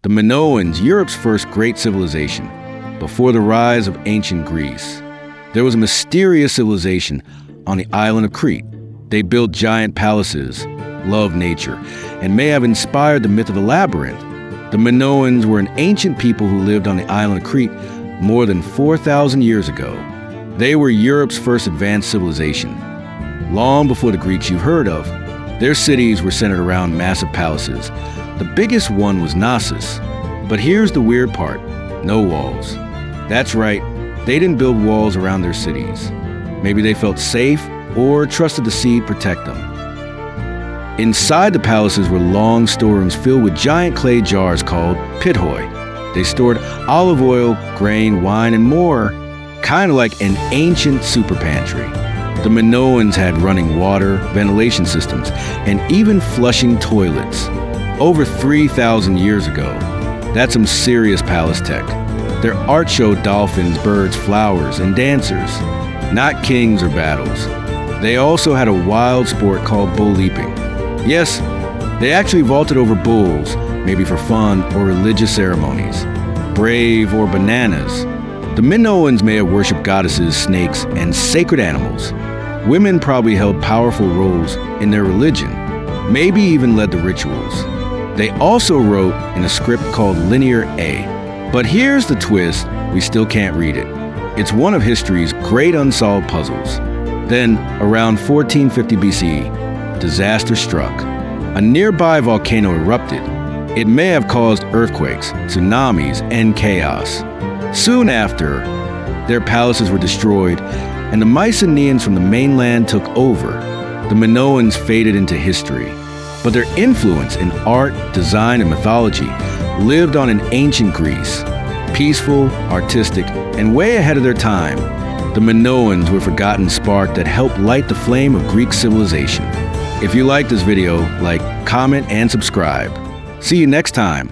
The Minoans, Europe's first great civilization, before the rise of ancient Greece. There was a mysterious civilization on the island of Crete. They built giant palaces, loved nature, and may have inspired the myth of the labyrinth. The Minoans were an ancient people who lived on the island of Crete more than 4,000 years ago. They were Europe's first advanced civilization. Long before the Greeks you've heard of, their cities were centered around massive palaces. The biggest one was Knossos. But here's the weird part: no walls. That's right, they didn't build walls around their cities. Maybe they felt safe or trusted the sea to protect them. Inside the palaces were long storerooms filled with giant clay jars called pithoi. They stored olive oil, grain, wine, and more, kind of like an ancient super pantry. The Minoans had running water, ventilation systems, and even flushing toilets. Over 3,000 years ago. That's some serious palace tech. Their art showed dolphins, birds, flowers, and dancers, not kings or battles. They also had a wild sport called bull leaping. Yes, they actually vaulted over bulls, maybe for fun or religious ceremonies. Brave or bananas. The Minoans may have worshipped goddesses, snakes, and sacred animals. Women probably held powerful roles in their religion, maybe even led the rituals. They also wrote in a script called Linear A. But here's the twist: we still can't read it. It's one of history's great unsolved puzzles. Then, around 1450 BCE, disaster struck. A nearby volcano erupted. It may have caused earthquakes, tsunamis, and chaos. Soon after, their palaces were destroyed, and the Mycenaeans from the mainland took over. The Minoans faded into history. But their influence in art, design, and mythology lived on in ancient Greece. Peaceful, artistic, and way ahead of their time, the Minoans were a forgotten spark that helped light the flame of Greek civilization. If you like this video, like, comment, and subscribe. See you next time.